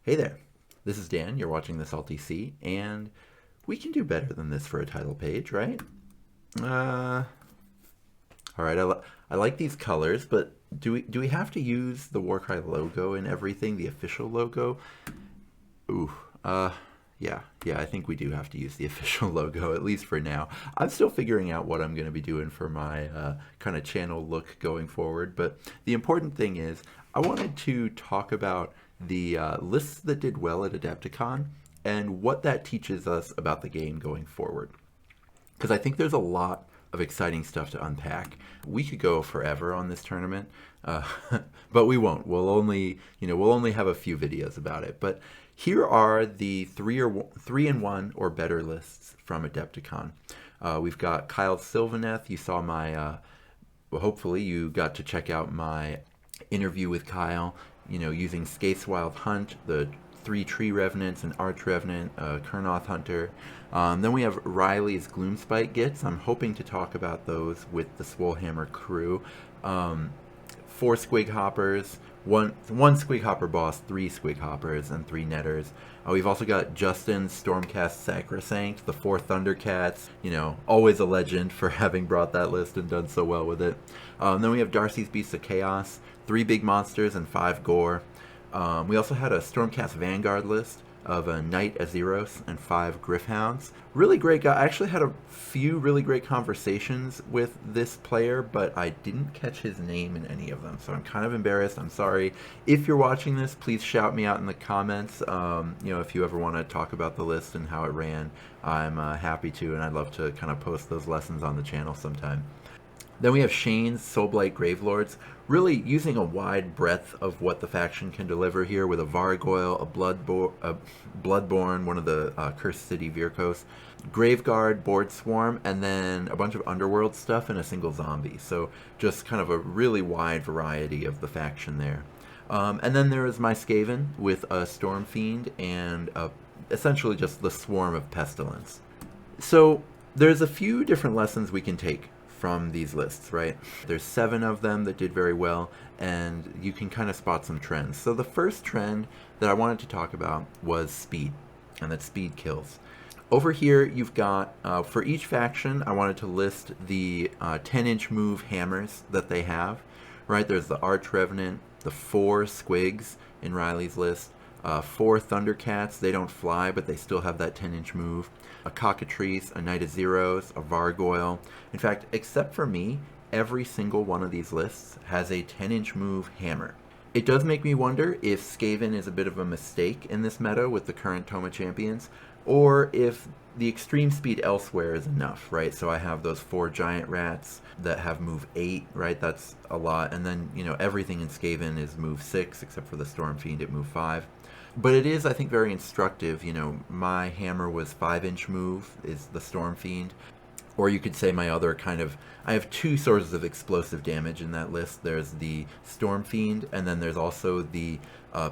Hey there, this is Dan, you're watching This LTC, and we can do better than this for a title page, right? Alright, I like these colors, but do we have to use the Warcry logo and everything, the official logo? Ooh, yeah, I think we do have to use the official logo, at least for now. I'm still figuring out what I'm going to be doing for my kind of channel look going forward, but the important thing is I wanted to talk about the lists that did well at Adepticon and what that teaches us about the game going forward. Because I think there's a lot of exciting stuff to unpack. We could go forever on this tournament, but we won't. We'll only have a few videos about it. But here are the 3-in-1 or better lists from Adepticon. We've got Kyle Sylvaneth. You saw my, well, hopefully you got to check out my interview with Kyle. Using Skaith's Wild Hunt, the 3 Tree Revenants, an Arch Revenant, a Kurnoth Hunter. Then we have Riley's Gloomspite Gits. I'm hoping to talk about those with the Swolehammer crew. 4 Squig Hoppers, one Squig Hopper boss, 3 Squig Hoppers, and 3 Netters. We've also got Justin's Stormcast Sacrosanct, the 4 Thundercats. Always a legend for having brought that list and done so well with it. Then we have Darcy's Beasts of Chaos, 3 big monsters and 5 gore. We also had a Stormcast Vanguard list of a Knight Azeros and 5 Gryph-hounds. Really great guy. I actually had a few really great conversations with this player, but I didn't catch his name in any of them, so I'm kind of embarrassed. I'm sorry. If you're watching this, please shout me out in the comments. If you ever want to talk about the list and how it ran, I'm happy to, and I'd love to kind of post those lessons on the channel sometime. Then we have Shane's Soulblight Gravelords, really using a wide breadth of what the faction can deliver here with a Vargoyle, a Bloodborne, one of the Cursed City Virkos, Graveguard, Board Swarm, and then a bunch of Underworld stuff and a single zombie. So just kind of a really wide variety of the faction there. And then there is my Skaven with a Storm Fiend and essentially just the Swarm of Pestilence. So there's a few different lessons we can take from these lists, right? There's 7 of them that did very well, and you can kind of spot some trends. So the first trend that I wanted to talk about was speed, and that speed kills. Over here, you've got, for each faction, I wanted to list the 10-inch move hammers that they have, right? There's the Arch Revenant, the 4 Squigs in Riley's list, 4 Thundercats. They don't fly, but they still have that 10-inch move. A Cockatrice, a Knight of Zeros, a Vargoyle. In fact, except for me, every single one of these lists has a 10-inch move hammer. It does make me wonder if Skaven is a bit of a mistake in this meta with the current Toma champions, or if the extreme speed elsewhere is enough, right? So I have those 4 Giant Rats that have move 8, right? That's a lot. And then, everything in Skaven is move 6, except for the Storm Fiend at move 5. But it is, I think, very instructive. My hammer was 5-inch move, is the Storm Fiend. Or you could say my other I have 2 sources of explosive damage in that list. There's the Storm Fiend, and then there's also the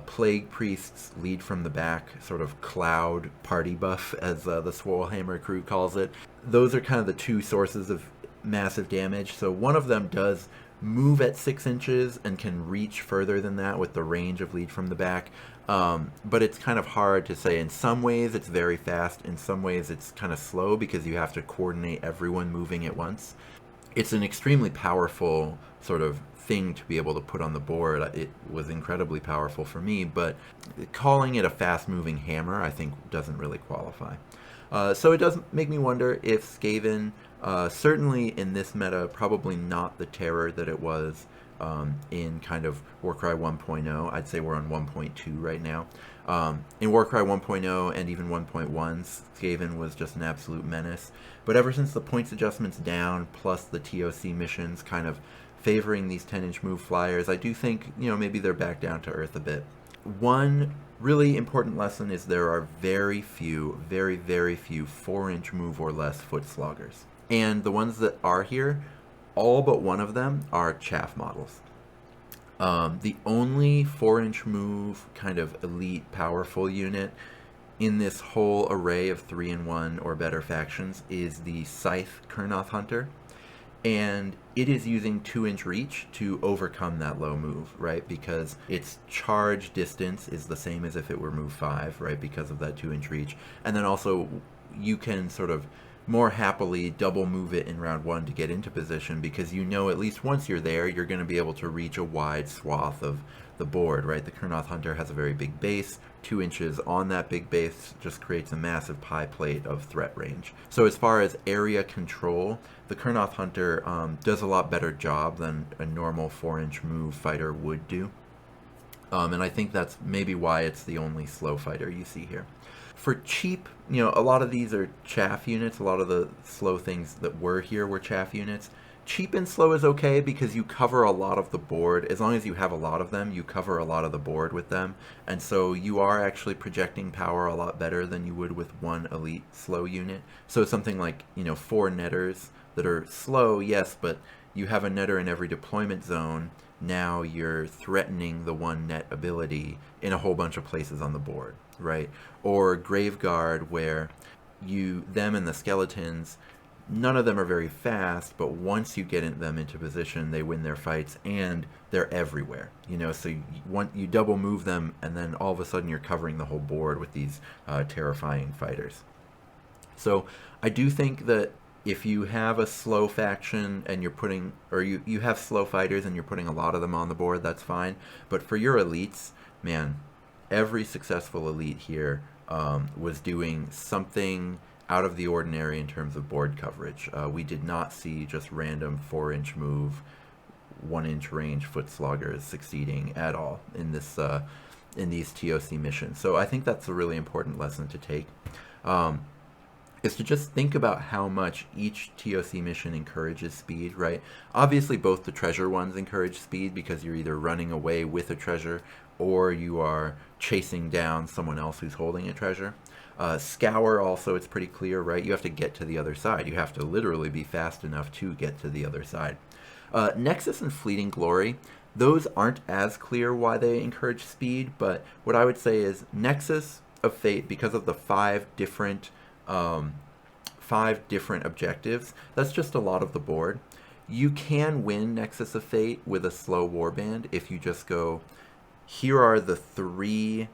Plague Priest's Lead from the Back, sort of cloud party buff, as the Swolehammer crew calls it. Those are kind of the 2 sources of massive damage. So one of them does move at 6 inches and can reach further than that with the range of Lead from the Back. But it's kind of hard to say. In some ways it's very fast, in some ways it's kind of slow because you have to coordinate everyone moving at once. It's an extremely powerful sort of thing to be able to put on the board. It was incredibly powerful for me, but calling it a fast moving hammer I think doesn't really qualify. So it does make me wonder if Skaven, certainly in this meta, probably not the terror that it was in kind of Warcry 1.0. I'd say we're on 1.2 right now. In Warcry 1.0 and even 1.1, Skaven was just an absolute menace. But ever since the points adjustments down, plus the ToC missions kind of favoring these 10-inch move flyers, I do think, maybe they're back down to earth a bit. One really important lesson is there are very few 4-inch move or less foot sloggers. And the ones that are here, all but one of them are chaff models. The only 4-inch move kind of elite powerful unit in this whole array of 3-in-1 or better factions is the Scythe Kurnoth Hunter. And it is using 2-inch reach to overcome that low move, right? Because its charge distance is the same as if it were move 5, right? Because of that 2-inch reach. And then also you can sort of more happily double move it in round 1 to get into position, because you know at least once you're there, you're going to be able to reach a wide swath of the board, right? The Kurnoth Hunter has a very big base. 2 inches on that big base just creates a massive pie plate of threat range. So as far as area control, the Kurnoth Hunter does a lot better job than a normal 4-inch move fighter would do. And I think that's maybe why it's the only slow fighter you see here. For cheap, you know, a lot of these are chaff units. A lot of the slow things that were here were chaff units. Cheap and slow is okay because you cover a lot of the board. As long as you have a lot of them, you cover a lot of the board with them. And so you are actually projecting power a lot better than you would with one elite slow unit. So something like, you know, 4 netters that are slow, yes, but you have a netter in every deployment zone. Now you're threatening the 1 net ability in a whole bunch of places on the board, right? Or Graveguard, where them and the skeletons, none of them are very fast, but once you get them into position, they win their fights, and they're everywhere. You know, so you double move them, and then all of a sudden you're covering the whole board with these terrifying fighters. So I do think that if you have a slow faction and you're putting, or you have slow fighters and you're putting a lot of them on the board, that's fine. But for your elites, man, every successful elite here was doing something out of the ordinary in terms of board coverage. We did not see just random 4-inch move, 1-inch range foot sloggers succeeding at all in this in these ToC missions. So I think that's a really important lesson to take. Is to just think about how much each ToC mission encourages speed, right? Obviously, both the treasure ones encourage speed because you're either running away with a treasure or you are chasing down someone else who's holding a treasure. Scour also, it's pretty clear, right? You have to get to the other side. You have to literally be fast enough to get to the other side. Nexus and Fleeting Glory, those aren't as clear why they encourage speed, but what I would say is Nexus of Fate, because of the 5 different objectives, that's just a lot of the board. You can win Nexus of Fate with a slow warband if you just go, here are the 3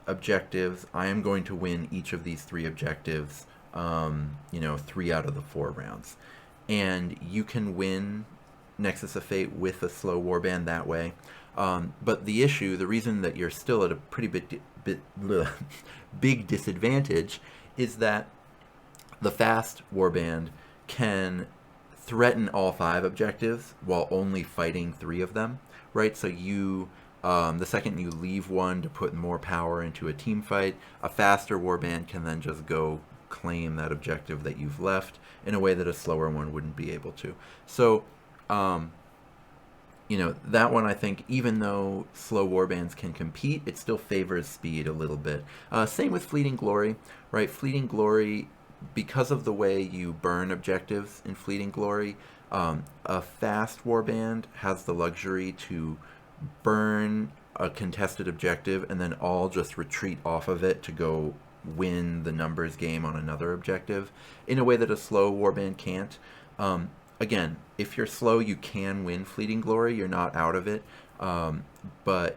objectives. I am going to win each of these 3 objectives, 3 out of the 4 rounds. And you can win Nexus of Fate with a slow warband that way. But the reason that you're still at a pretty big disadvantage is that the fast warband can threaten all 5 objectives while only fighting 3 of them, right? So the second you leave one to put more power into a team fight, a faster warband can then just go claim that objective that you've left in a way that a slower one wouldn't be able to. So, that one, I think, even though slow warbands can compete, it still favors speed a little bit. Same with Fleeting Glory, right? Fleeting Glory, because of the way you burn objectives in Fleeting Glory, a fast warband has the luxury to burn a contested objective and then all just retreat off of it to go win the numbers game on another objective in a way that a slow warband can't. Again, if you're slow, you can win Fleeting Glory. You're not out of it. But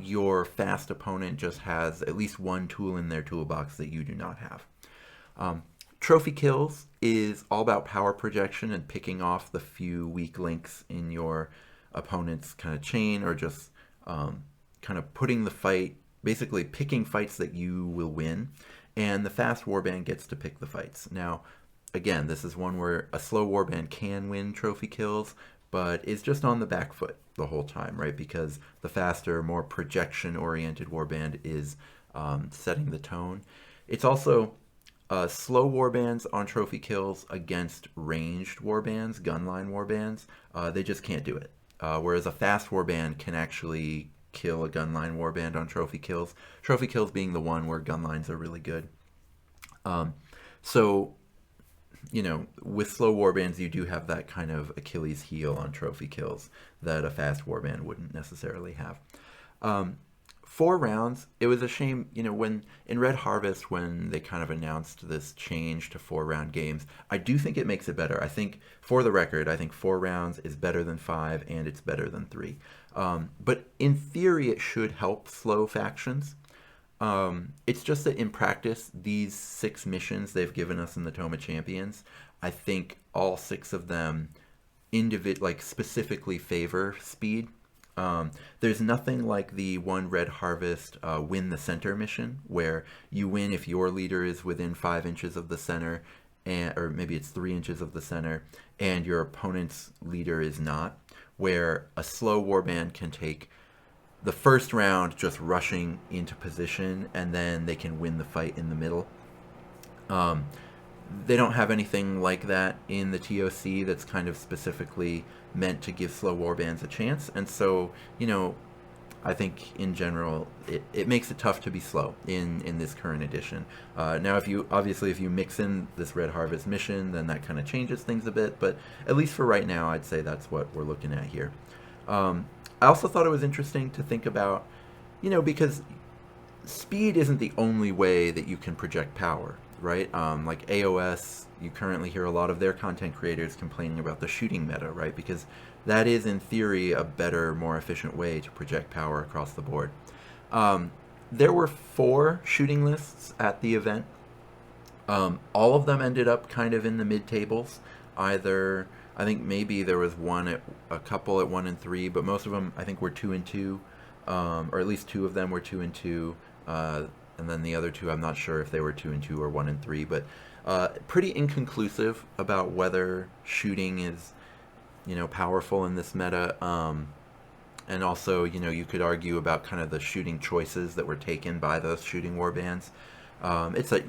your fast opponent just has at least one tool in their toolbox that you do not have. Trophy kills is all about power projection and picking off the few weak links in your opponent's kind of chain, or just kind of putting the fight, basically picking fights that you will win. And the fast warband gets to pick the fights. Now, again, this is one where a slow warband can win trophy kills, but is just on the back foot the whole time, right? Because the faster, more projection-oriented warband is setting the tone. It's also slow warbands on trophy kills against ranged warbands, gunline warbands. They just can't do it. Whereas a fast warband can actually kill a gunline warband on trophy kills. Trophy kills being the one where gunlines are really good. So, with slow warbands, you do have that kind of Achilles heel on trophy kills that a fast warband wouldn't necessarily have. 4 rounds, it was a shame, when in Red Harvest, when they kind of announced this change to 4-round games, I do think it makes it better. I think, for the record, I think 4 rounds is better than 5, and it's better than 3. But in theory, it should help slow factions. It's just that in practice, these 6 missions they've given us in the Tome of Champions, I think all 6 of them specifically favor speed. There's nothing like the one Red Harvest win the center mission, where you win if your leader is within 5 inches of the center, or maybe it's 3 inches of the center, and your opponent's leader is not, where a slow warband can take the first round just rushing into position, and then they can win the fight in the middle. They don't have anything like that in the ToC that's kind of specifically meant to give slow warbands a chance. And so, I think in general, it makes it tough to be slow in this current edition. Now, if you mix in this Red Harvest mission, then that kind of changes things a bit. But at least for right now, I'd say that's what we're looking at here. I also thought it was interesting to think about, because speed isn't the only way that you can project power, right? Like AOS, you currently hear a lot of their content creators complaining about the shooting meta, right? Because that is, in theory, a better, more efficient way to project power across the board. There were 4 shooting lists at the event. All of them ended up kind of in the mid-tables. Either, I think maybe there was a couple at 1 and 3, but most of them, I think, were 2 and 2, or at least 2 of them were 2 and 2. And then the other 2, I'm not sure if they were 2 and 2 or 1 and 3, but pretty inconclusive about whether shooting is, powerful in this meta. And also, you could argue about kind of the shooting choices that were taken by those shooting warbands. It's like,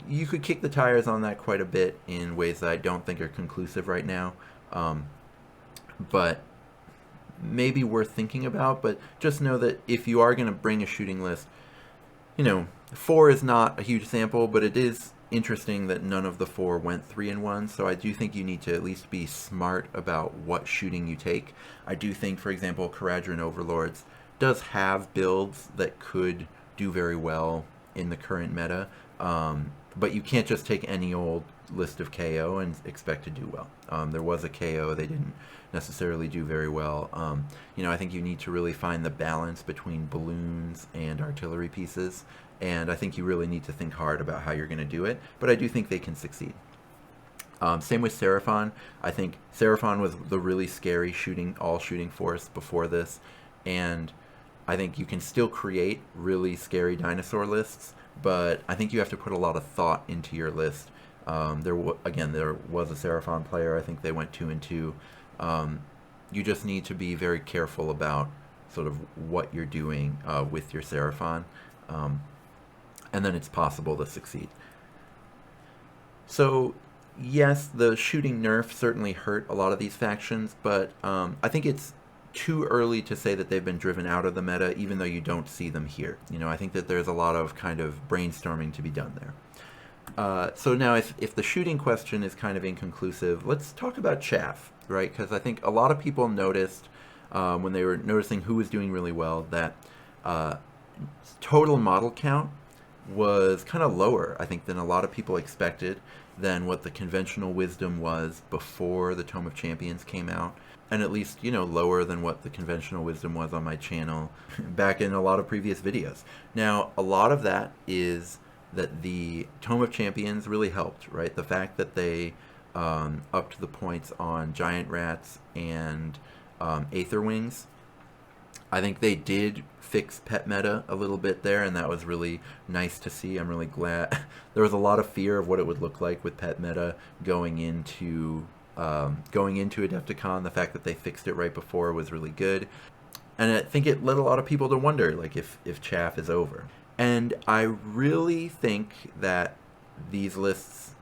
you could kick the tires on that quite a bit in ways that I don't think are conclusive right now. But maybe worth thinking about. But just know that if you are going to bring a shooting list, 4 is not a huge sample, but it is interesting that none of the 4 went 3 and 1. So I do think you need to at least be smart about what shooting you take. I do think, for example, Caradron Overlords does have builds that could do very well in the current meta, but you can't just take any old list of KO and expect to do well. There was a KO, they didn't necessarily do very well. I think you need to really find the balance between balloons and artillery pieces, and I think you really need to think hard about how you're going to do it, but I do think they can succeed. Same with Seraphon. I think Seraphon was the really scary all shooting force before this, and I think you can still create really scary dinosaur lists, but I think you have to put a lot of thought into your list. There was a Seraphon player. I think they went 2 and 2. You just need to be very careful about sort of what you're doing with your Seraphon, and then it's possible to succeed. So, yes, the shooting nerf certainly hurt a lot of these factions, but I think it's too early to say that they've been driven out of the meta, even though you don't see them here. I think that there's a lot of kind of brainstorming to be done there. So now if the shooting question is kind of inconclusive, let's talk about Chaff, right? Because I think a lot of people noticed when they were noticing who was doing really well that total model count was kind of lower, I think, than a lot of people expected, than what the conventional wisdom was before the Tome of Champions came out, and at least, lower than what the conventional wisdom was on my channel back in a lot of previous videos. Now, a lot of that is that the Tome of Champions really helped, right? The fact that they upped the points on Giant Rats and Aether Wings, I think they did fix pet meta a little bit there, and that was really nice to see. I'm really glad. There was a lot of fear of what it would look like with pet meta going into Adepticon. The fact that they fixed it right before was really good, and I think it led a lot of people to wonder, like, if Chaff is over. And I really think that these lists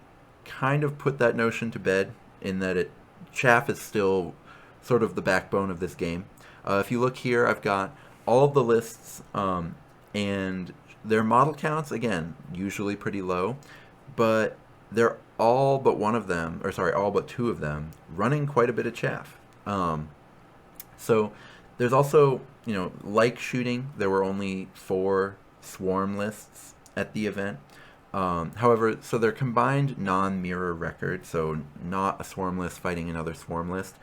kind of put that notion to bed, in that Chaff is still sort of the backbone of this game. If you look here, I've got all of the lists, and their model counts, again, usually pretty low, but they're all but all but 2 of them running quite a bit of Chaff. So there's also like shooting, there were only 4 swarm lists at the event. However, so they're combined non-mirror record, so not a swarm list fighting another swarm list.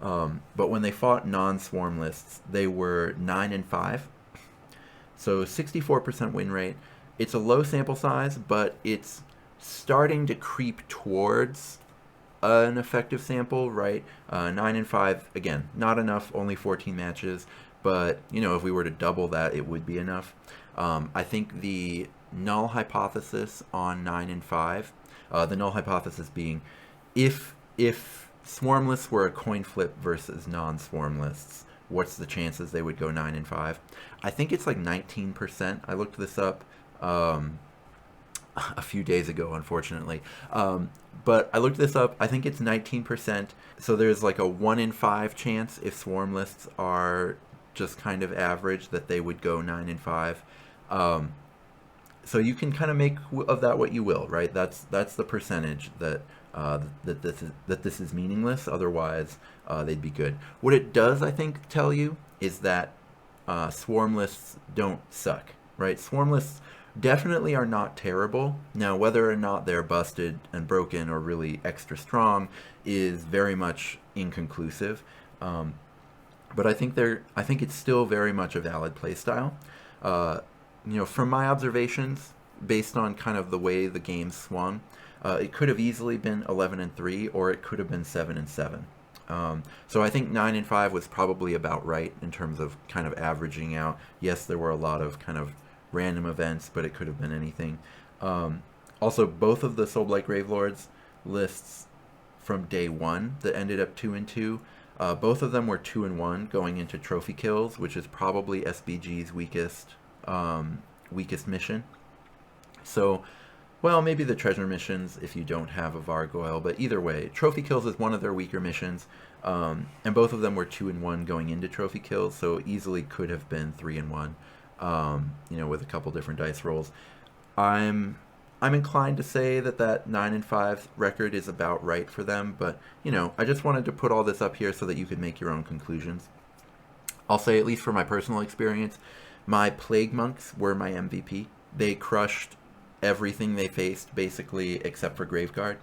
But when they fought non-swarm lists, they were 9-5. So 64% win rate. It's a low sample size, but it's starting to creep towards an effective sample, right? 9-5, again, not enough, only 14 matches. But, if we were to double that, it would be enough. I think the null hypothesis on 9-5, the null hypothesis being if swarm lists were a coin flip versus non-swarm lists, what's the chances they would go 9-5? I think it's like 19%. I looked this up a few days ago, unfortunately. But I looked this up. I think it's 19%. So there's like a 1 in 5 chance if swarm lists are just kind of average that they would go 9-5. So you can kind of make of that what you will, right? That's the percentage that this is meaningless. Otherwise, they'd be good. What it does, I think, tell you is that swarm lists don't suck, right? Swarm lists definitely are not terrible. Now, whether or not they're busted and broken or really extra strong is very much inconclusive. But I think it's still very much a valid playstyle. From my observations, based on kind of the way the game swung, it could have easily been 11-3, or it could have been 7-7. So I think 9-5 was probably about right in terms of kind of averaging out. Yes, there were a lot of kind of random events, but it could have been anything. Also, both of the Soulblight Gravelords lists from day one that ended up 2-2, both of them were 2-1 going into trophy kills, which is probably SBG's weakest mission. So, well, maybe the treasure missions if you don't have a Vargoyle, but either way, trophy kills is one of their weaker missions, and both of them were 2-1 going into trophy kills, so easily could have been 3-1, with a couple different dice rolls. I'm inclined to say that 9-5 record is about right for them, but I just wanted to put all this up here so that you could make your own conclusions. I'll say, at least for my personal experience, my Plague Monks were my MVP. They crushed everything they faced, basically, except for Graveguard.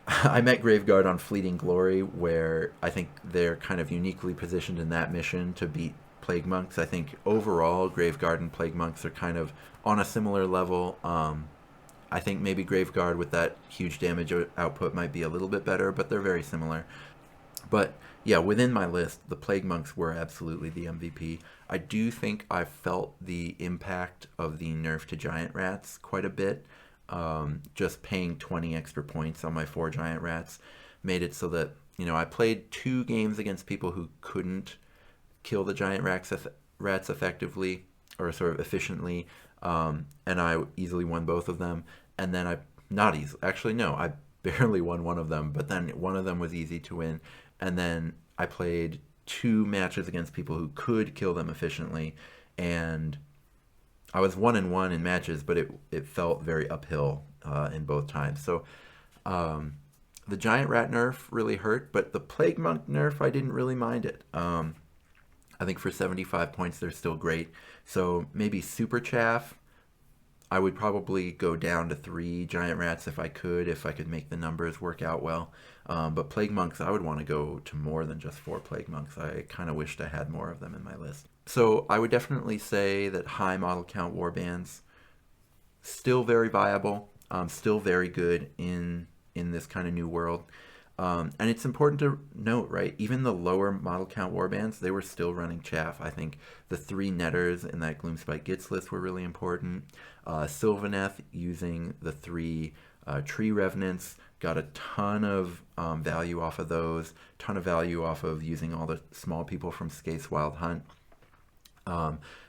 I met Graveguard on Fleeting Glory, where I think they're kind of uniquely positioned in that mission to beat Plague Monks. I think overall, Graveguard and Plague Monks are kind of on a similar level. I think maybe Graveguard with that huge damage output might be a little bit better, but they're very similar. But yeah, within my list, the Plague Monks were absolutely the MVP. I do think I felt the impact of the nerf to Giant Rats quite a bit. Just paying 20 extra points on my 4 Giant Rats made it so that, I played 2 games against people who couldn't kill the Giant Rats effectively, or sort of efficiently, and I easily won both of them. And then I barely won one of them, but then one of them was easy to win. And then I played 2 matches against people who could kill them efficiently, and I was 1-1 in matches, but it felt very uphill in both times. So the Giant Rat nerf really hurt, but the Plague Monk nerf, I didn't really mind it. I think for 75 points, they're still great. So maybe Super Chaff, I would probably go down to 3 Giant Rats if I could make the numbers work out well. But Plague Monks, I would want to go to more than just 4 Plague Monks. I kind of wished I had more of them in my list. So I would definitely say that high model count warbands, still very viable, still very good in this kind of new world. And it's important to note, right, even the lower model count warbands, they were still running chaff. I think the 3 netters in that Gloomspite Gits list were really important. Sylvaneth using the 3 tree revenants, got a ton of value off of those, ton of value off of using all the small people from Skaith's Wild Hunt.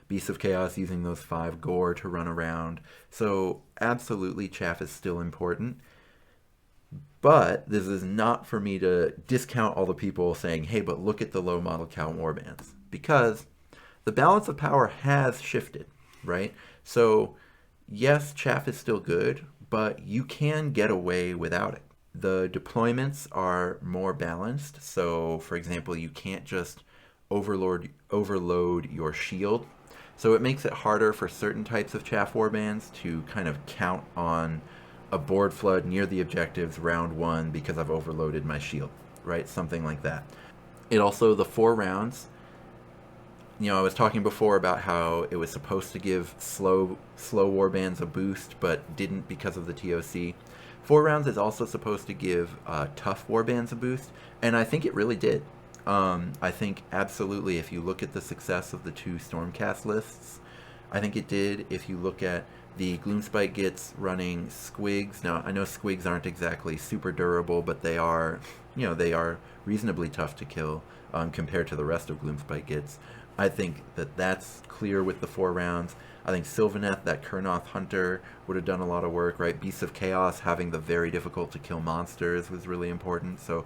Beasts of Chaos using those 5 gore to run around. So absolutely chaff is still important. But this is not for me to discount all the people saying, hey, but look at the low model count warbands. Because the balance of power has shifted, right? So yes, chaff is still good, but you can get away without it. The deployments are more balanced. So for example, you can't just overload your shield. So it makes it harder for certain types of chaff warbands to kind of count on a board flood near the objectives round one because I've overloaded my shield, right? Something like that. It also, the 4 rounds, I was talking before about how it was supposed to give slow warbands a boost, but didn't because of the ToC. 4 rounds is also supposed to give tough warbands a boost, and I think it really did. I think absolutely, if you look at the success of the 2 Stormcast lists, I think it did. If you look at the Gloomspite Gits running Squigs, now I know Squigs aren't exactly super durable, but they are, they are reasonably tough to kill compared to the rest of Gloomspite Gits. I think that that's clear with the 4 rounds. I think Sylvaneth, that Kurnoth Hunter, would have done a lot of work, right? Beasts of Chaos having the very difficult to kill monsters was really important. So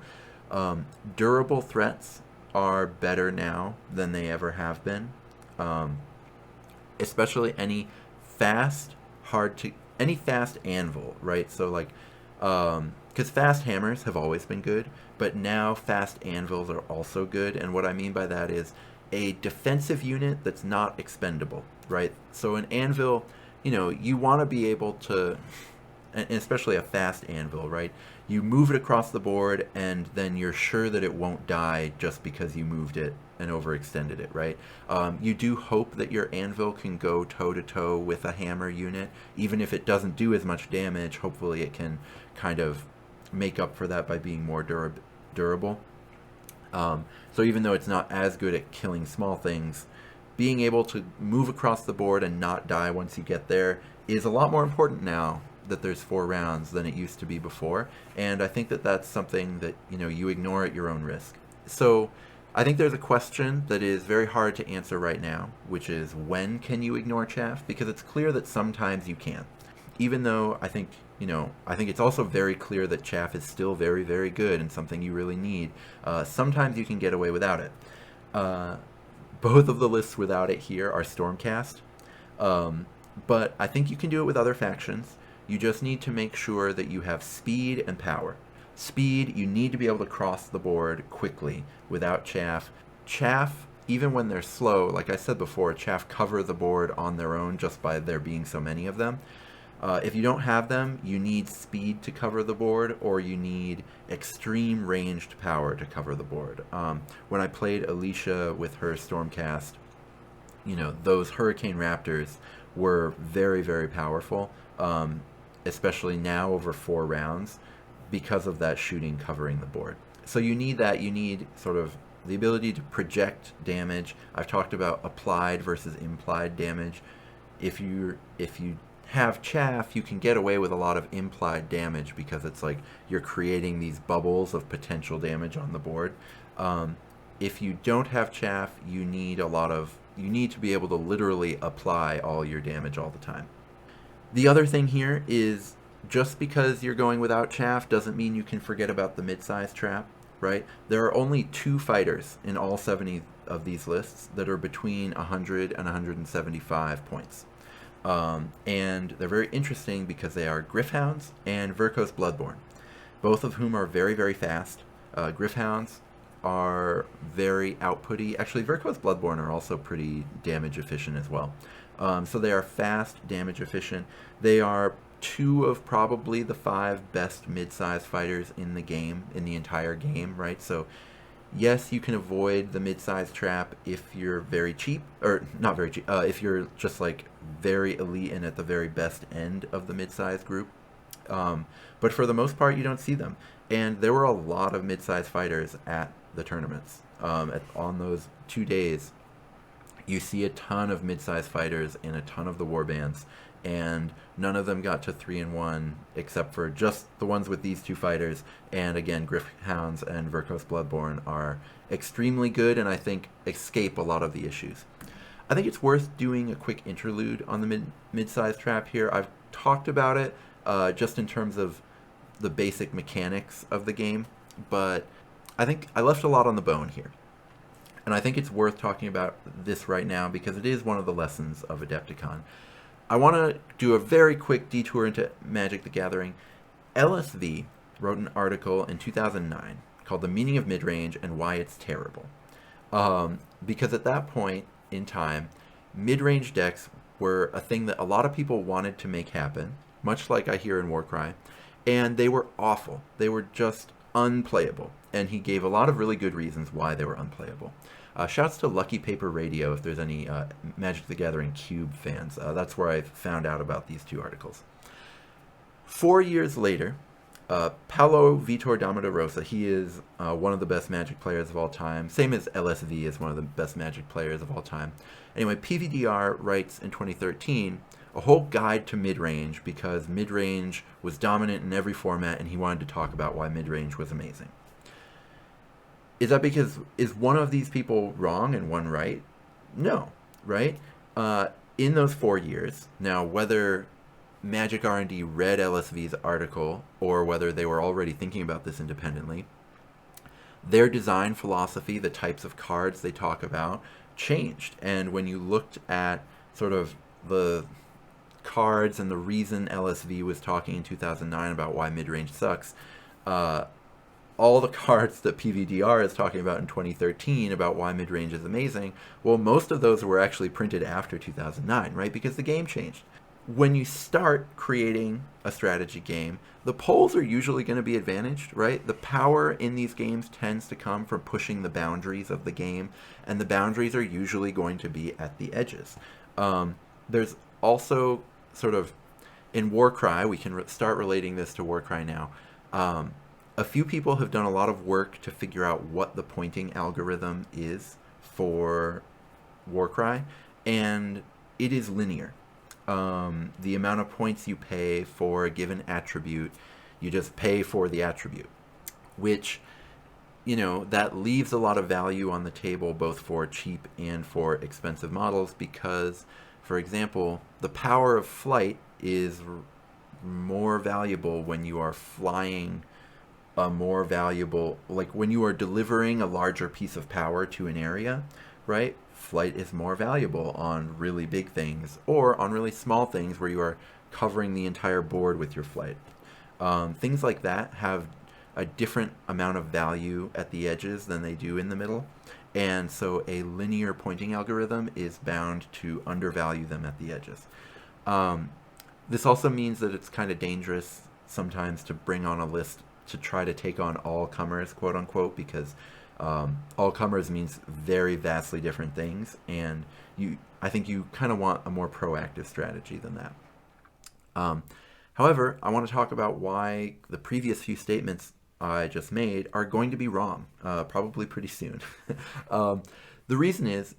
durable threats are better now than they ever have been. Especially any fast anvil, right? So like, because fast hammers have always been good, but now fast anvils are also good. And what I mean by that is a defensive unit that's not expendable, right? So an anvil, you want to be able to, and especially a fast anvil, right? You move it across the board and then you're sure that it won't die just because you moved it and overextended it, right? You do hope that your anvil can go toe-to-toe with a hammer unit. Even if it doesn't do as much damage, hopefully it can kind of make up for that by being more durable. So even though it's not as good at killing small things, being able to move across the board and not die once you get there is a lot more important now that there's 4 rounds than it used to be before. And I think that that's something that, you ignore at your own risk. So I think there's a question that is very hard to answer right now, which is when can you ignore chaff? Because it's clear that sometimes you can. Even though I think it's also very clear that chaff is still very, very good and something you really need. Sometimes you can get away without it. Both of the lists without it here are Stormcast. But I think you can do it with other factions. You just need to make sure that you have speed and power. Speed, you need to be able to cross the board quickly without chaff. Chaff, even when they're slow, like I said before, chaff cover the board on their own just by there being so many of them. If you don't have them, you need speed to cover the board, or you need extreme ranged power to cover the board. When I played Alicia with her Stormcast, those Hurricane Raptors were very, very powerful, especially now over 4 rounds, because of that shooting covering the board. So you need that. You need sort of the ability to project damage. I've talked about applied versus implied damage. If you have chaff, you can get away with a lot of implied damage because it's like you're creating these bubbles of potential damage on the board. If you don't have chaff, you need to be able to literally apply all your damage all the time. The other thing here is just because you're going without chaff doesn't mean you can forget about the mid-size trap, right? There are only 2 fighters in all 70 of these lists that are between 100 and 175 points. And they're very interesting because they are Gryph-hounds and Verkos Bloodborne, both of whom are very, very fast. Gryph-hounds are very outputty. Actually, Verkos Bloodborne are also pretty damage efficient as well. So they are fast, damage efficient. They are 2 of probably the 5 best mid-size fighters in the game, in the entire game, right? So yes, you can avoid the mid-size trap if you're very cheap, or not very cheap, if you're just like very elite and at the very best end of the mid-size group. But for the most part, you don't see them. And there were a lot of mid-size fighters at the tournaments. On those 2 days, you see a ton of mid-size fighters in a ton of the warbands, and none of them got to 3-1 except for just the ones with these 2 fighters. And again, Gryph-hounds and Verkos Bloodborne are extremely good and I think escape a lot of the issues. I think it's worth doing a quick interlude on the mid-size trap here. I've talked about it just in terms of the basic mechanics of the game, but I think I left a lot on the bone here. And I think it's worth talking about this right now because it is one of the lessons of Adepticon. I want to do a very quick detour into Magic the Gathering. LSV wrote an article in 2009 called The Meaning of Midrange and Why It's Terrible. Because at that point in time, mid-range decks were a thing that a lot of people wanted to make happen, much like I hear in Warcry, and they were awful. They were just unplayable, and he gave a lot of really good reasons why they were unplayable. Shouts to Lucky Paper Radio if there's any Magic the Gathering Cube fans. That's where I found out about these two articles. 4 years later, Paulo Vitor Damarosa, he is one of the best Magic players of all time. Same as LSV is one of the best Magic players of all time. Anyway, PVDR writes in 2013 a whole guide to mid-range because mid-range was dominant in every format, and he wanted to talk about why mid-range was amazing. Is that because, is one of these people wrong and one right? No, right? In those 4 years, now whether Magic R&D read LSV's article or whether they were already thinking about this independently, their design philosophy, the types of cards they talk about, changed. And when you looked at sort of the cards and the reason LSV was talking in 2009 about why mid-range sucks, all the cards that PVDR is talking about in 2013 about why mid-range is amazing, well, most of those were actually printed after 2009, right? Because the game changed. When you start creating a strategy game, the poles are usually going to be advantaged, right? The power in these games tends to come from pushing the boundaries of the game, and the boundaries are usually going to be at the edges. There's also sort of, in Warcry, we can start relating this to Warcry now. A few people have done a lot of work to figure out what the pointing algorithm is for Warcry, and it is linear. The amount of points you pay for a given attribute, you just pay for the attribute, which, that leaves a lot of value on the table both for cheap and for expensive models because, for example, the power of flight is more valuable when you are flying a more valuable, like when you are delivering a larger piece of power to an area, right? Flight is more valuable on really big things or on really small things where you are covering the entire board with your flight. Things like that have a different amount of value at the edges than they do in the middle. And so a linear pointing algorithm is bound to undervalue them at the edges. This also means that it's kind of dangerous sometimes to bring on a list to try to take on all comers, quote unquote, because all comers means very vastly different things, and I think you kind of want a more proactive strategy than that. However, I want to talk about why the previous few statements I just made are going to be wrong, probably pretty soon. The reason is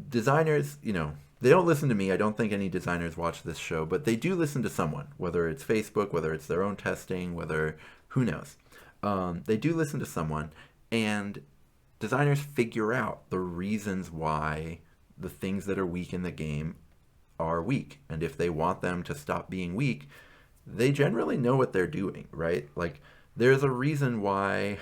designers, they don't listen to me. I don't think any designers watch this show, but they do listen to someone, whether it's Facebook, whether it's their own testing, who knows. They do listen to someone, and designers figure out the reasons why the things that are weak in the game are weak. And if they want them to stop being weak, they generally know what they're doing, right? Like, there's a reason why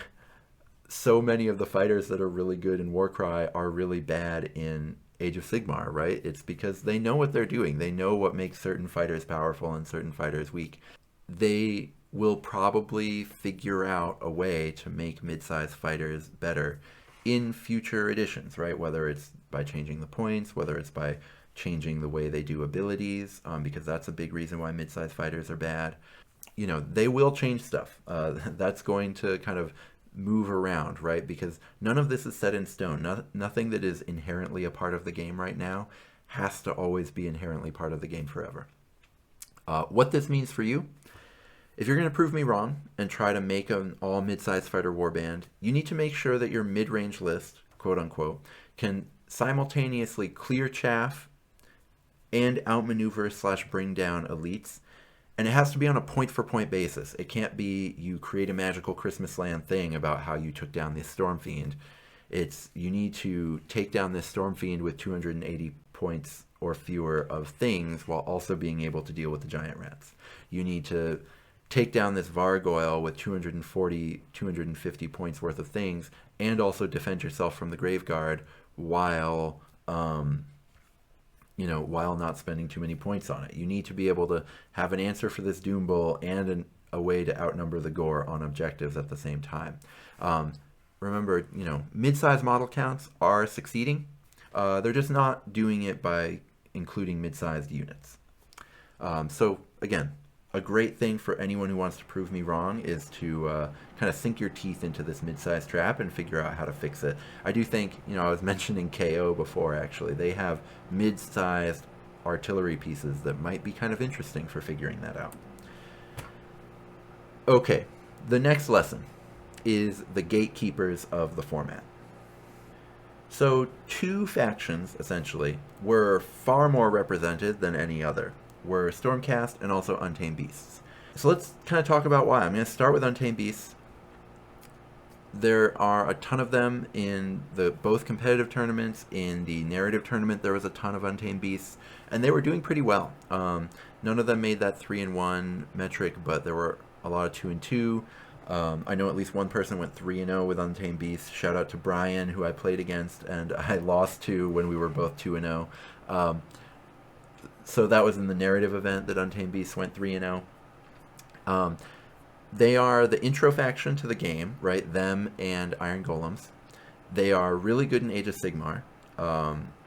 so many of the fighters that are really good in Warcry are really bad in Age of Sigmar, right? It's because they know what they're doing. They know what makes certain fighters powerful and certain fighters weak. They will probably figure out a way to make mid-sized fighters better in future editions, right? Whether it's by changing the points, whether it's by changing the way they do abilities, because that's a big reason why mid-sized fighters are bad. They will change stuff. That's going to kind of move around, right? Because none of this is set in stone. Nothing that is inherently a part of the game right now has to always be inherently part of the game forever. What this means for you, if you're going to prove me wrong and try to make an all mid-sized fighter warband, you need to make sure that your mid-range list, quote unquote, can simultaneously clear chaff and outmaneuver / bring down elites. And it has to be on a point-for-point basis. It can't be you create a magical Christmas land thing about how you took down this Stormfiend. You need to take down this Stormfiend with 280 points or fewer of things while also being able to deal with the giant rats. You need to take down this Vargoyle with 240, 250 points worth of things and also defend yourself from the Graveguard while while not spending too many points on it. You need to be able to have an answer for this Doom Bull and a way to outnumber the Gore on objectives at the same time. remember, mid-size model counts are succeeding. They're just not doing it by including mid-sized units. So again, a great thing for anyone who wants to prove me wrong is to kind of sink your teeth into this mid-size trap and figure out how to fix it. I do think, I was mentioning KO before actually. They have mid-sized artillery pieces that might be kind of interesting for figuring that out. Okay, the next lesson is the gatekeepers of the format. So 2 factions, essentially, were far more represented than any other, were Stormcast and also Untamed Beasts. So let's kind of talk about why. I'm going to start with Untamed Beasts. There are a ton of them in both competitive tournaments. In the narrative tournament, there was a ton of Untamed Beasts, and they were doing pretty well. None of them made that 3-1 metric, but there were a lot of 2-2. I know at least one person went 3-0 with Untamed Beasts. Shout out to Brian, who I played against, and I lost to when we were both 2-0. So that was in the narrative event that Untamed Beasts went 3-0. They are the intro faction to the game, right? Them and Iron Golems. They are really good in Age of Sigmar.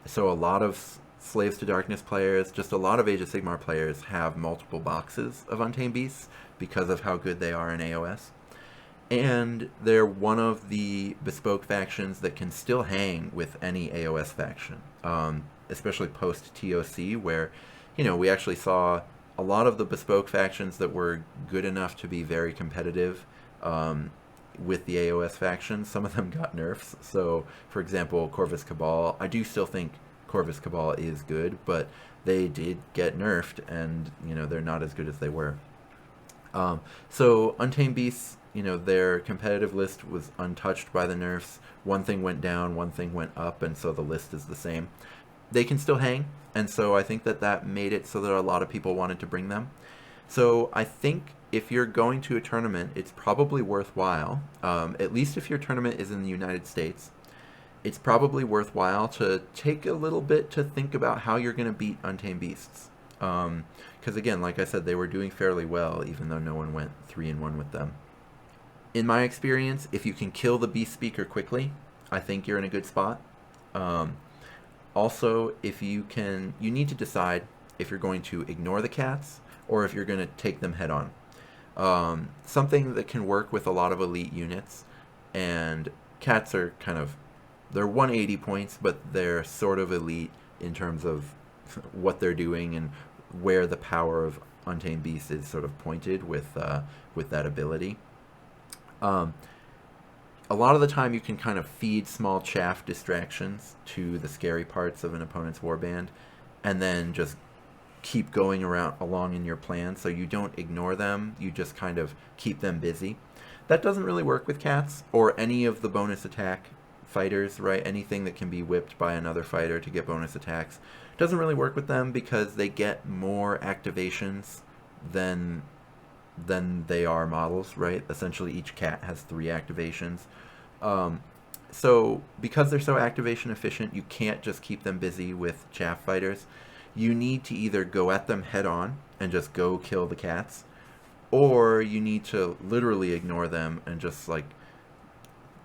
So a lot of Slaves to Darkness players, just a lot of Age of Sigmar players have multiple boxes of Untamed Beasts because of how good they are in AOS. And they're one of the bespoke factions that can still hang with any AOS faction, especially post-ToC, where, we actually saw a lot of the bespoke factions that were good enough to be very competitive with the AOS factions. Some of them got nerfs. So, for example, Corvus Cabal, I do still think Corvus Cabal is good, but they did get nerfed, and, they're not as good as they were. So Untamed Beasts, their competitive list was untouched by the nerfs. One thing went down, one thing went up, and so the list is the same. They can still hang, and so I think that made it so that a lot of people wanted to bring them. So I think if you're going to a tournament, it's probably worthwhile, at least if your tournament is in the United States, it's probably worthwhile to take a little bit to think about how you're going to beat Untamed Beasts. Because again, like I said, they were doing fairly well, even though no one went 3-1 with them. In my experience, if you can kill the Beast Speaker quickly, I think you're in a good spot. Also, if you need to decide if you're going to ignore the cats or if you're going to take them head on. Something that can work with a lot of elite units, and cats are they're 180 points, but they're sort of elite in terms of what they're doing and where the power of Untamed Beast is sort of pointed with that ability. A lot of the time you can kind of feed small chaff distractions to the scary parts of an opponent's warband and then just keep going along in your plan, so you don't ignore them, you just kind of keep them busy. That doesn't really work with cats or any of the bonus attack fighters, right? Anything that can be whipped by another fighter to get bonus attacks doesn't really work with them because they get more activations than they are models, right? Essentially each cat has 3 activations. So because they're so activation efficient, you can't just keep them busy with chaff fighters. You need to either go at them head on and just go kill the cats, or you need to literally ignore them and just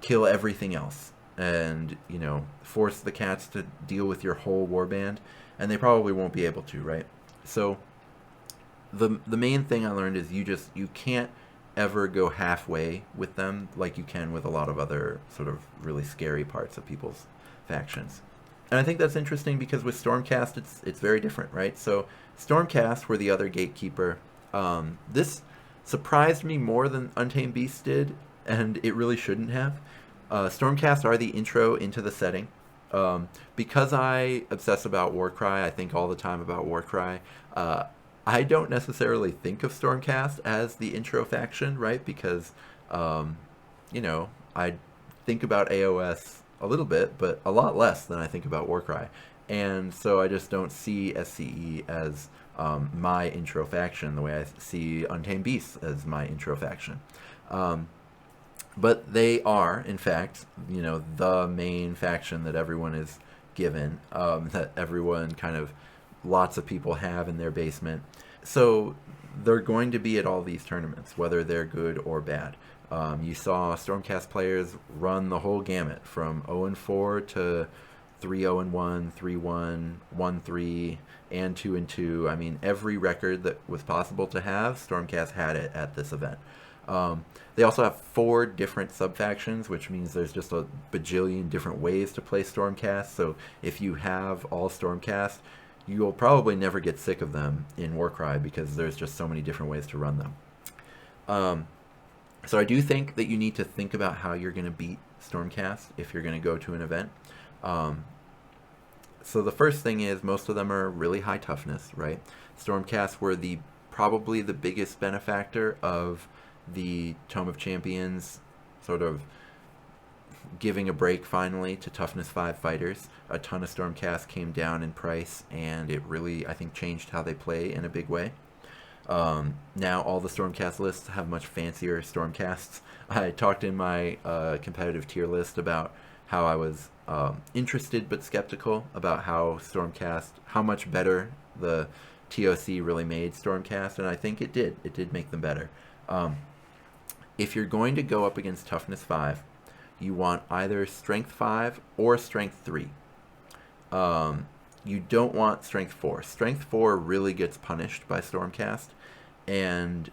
kill everything else and force the cats to deal with your whole warband, and they probably won't be able to, right? So the main thing I learned is you can't ever go halfway with them like you can with a lot of other sort of really scary parts of people's factions. And I think that's interesting because with Stormcast it's very different, right? So Stormcast were the other gatekeeper. This surprised me more than Untamed Beasts did, and it really shouldn't have. Stormcast are the intro into the setting. Because I obsess about Warcry, I think all the time about Warcry, I don't necessarily think of Stormcast as the intro faction, right? Because, I think about AOS a little bit, but a lot less than I think about Warcry. And so I just don't see SCE as my intro faction the way I see Untamed Beasts as my intro faction. But they are, in fact, the main faction that everyone is given, that everyone lots of people have in their basement. So they're going to be at all these tournaments, whether they're good or bad. You saw Stormcast players run the whole gamut from 0-4 to 3-0-1, 3-1, 1-3, and 2-2. I mean, every record that was possible to have, Stormcast had it at this event. They also have 4 different sub-factions, which means there's just a bajillion different ways to play Stormcast. So if you have all Stormcast, you'll probably never get sick of them in Warcry because there's just so many different ways to run them. So I do think that you need to think about how you're going to beat Stormcast if you're going to go to an event. So the first thing is most of them are really high toughness, right? Stormcast were probably the biggest benefactor of the Tome of Champions sort of giving a break finally to Toughness 5 fighters. A ton of Stormcast came down in price, and it really, I think, changed how they play in a big way. Now all the Stormcast lists have much fancier Stormcasts. I talked in my competitive tier list about how I was interested but skeptical about how much better the ToC really made Stormcast, and I think it did. It did make them better. If you're going to go up against Toughness 5, you want either Strength 5 or Strength 3. You don't want Strength 4. Strength 4 really gets punished by Stormcast, and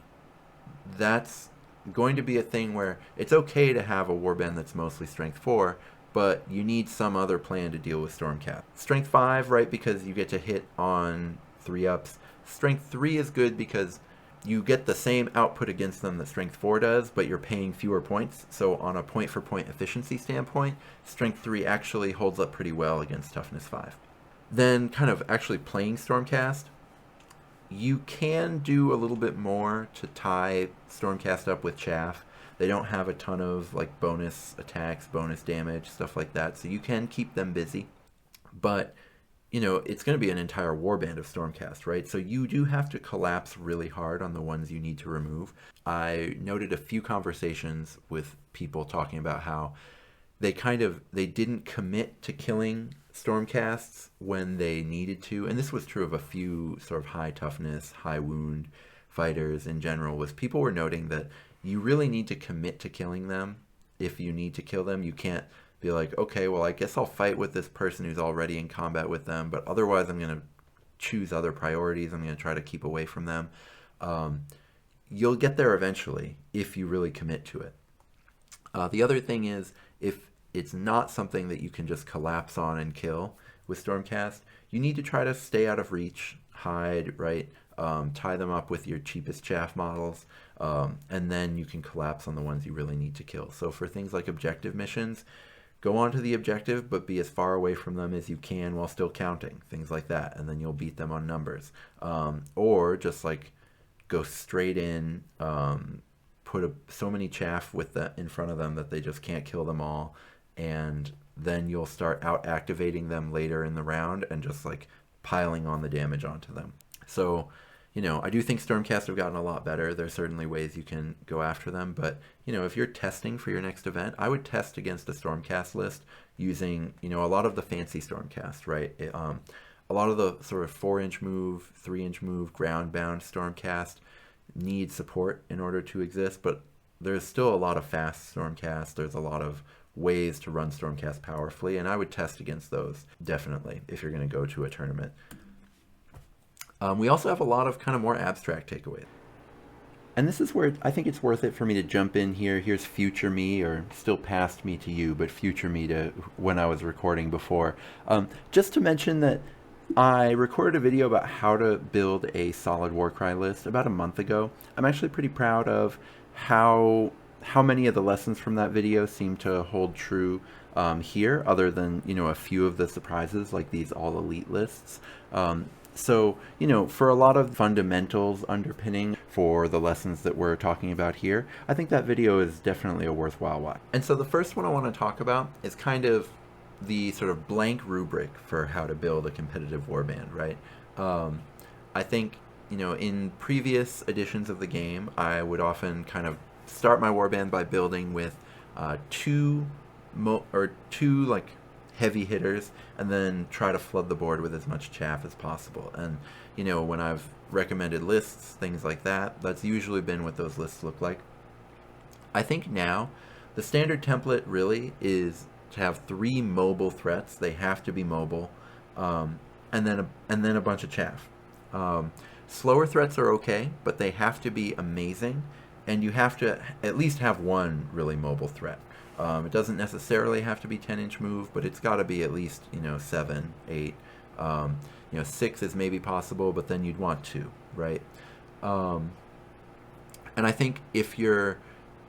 that's going to be a thing where it's okay to have a warband that's mostly Strength 4, but you need some other plan to deal with Stormcast. Strength 5, right, because you get to hit on 3-ups. Strength 3 is good because you get the same output against them that Strength 4 does, but you're paying fewer points. So on a point-for-point efficiency standpoint, Strength 3 actually holds up pretty well against Toughness 5. Then kind of actually playing Stormcast, you can do a little bit more to tie Stormcast up with Chaff. They don't have a ton of like bonus attacks, bonus damage, stuff like that, so you can keep them busy. But you know, it's going to be an entire warband of Stormcast, right? So you do have to collapse really hard on the ones you need to remove. I noted a few conversations with people talking about how they didn't commit to killing Stormcasts when they needed to, and this was true of a few sort of high toughness, high wound fighters in general, was people were noting that you really need to commit to killing them if you need to kill them. You can't be like, okay, well, I guess I'll fight with this person who's already in combat with them, but otherwise I'm going to choose other priorities. I'm going to try to keep away from them. You'll get there eventually if you really commit to it. The other thing is, if it's not something that you can just collapse on and kill with Stormcast, you need to try to stay out of reach, hide, right? Tie them up with your cheapest chaff models, and then you can collapse on the ones you really need to kill. So for things like objective missions, go on to the objective, but be as far away from them as you can while still counting, things like that, and then you'll beat them on numbers. Or just like go straight in, put so many chaff in front of them that they just can't kill them all, and then you'll start out activating them later in the round and just like piling on the damage onto them. So, you know, I do think Stormcast have gotten a lot better. There's certainly ways you can go after them, but, you know, if you're testing for your next event, I would test against a Stormcast list using, you know, a lot of the fancy Stormcast, right? A lot of the sort of 4-inch move, 3-inch move, ground-bound Stormcast need support in order to exist, but there's still a lot of fast Stormcast. There's a lot of ways to run Stormcast powerfully, and I would test against those, definitely, if you're going to go to a tournament. We also have a lot of kind of more abstract takeaways. And this is where I think it's worth it for me to jump in here. Here's future me, or still past me to you, but future me to when I was recording before. Just to mention that I recorded a video about how to build a solid Warcry list about a month ago. I'm actually pretty proud of how many of the lessons from that video seem to hold true here, other than, you know, a few of the surprises like these all elite lists. So, you know, for a lot of fundamentals underpinning for the lessons that we're talking about here, I think that video is definitely a worthwhile watch. And so the first one I want to talk about is kind of the sort of blank rubric for how to build a competitive warband, right? I think, you know, in previous editions of the game, I would often kind of start my warband by building with two like heavy hitters, and then try to flood the board with as much chaff as possible. And, you know, when I've recommended lists, things like that, that's usually been what those lists look like. I think now the standard template really is to have 3 mobile threats. They have to be mobile, and then a bunch of chaff. Slower threats are okay, but they have to be amazing, and you have to at least have 1 really mobile threat. It doesn't necessarily have to be 10-inch move, but it's got to be at least, you know, 7, 8. You know, 6 is maybe possible, but then you'd want 2, right? And I think if you're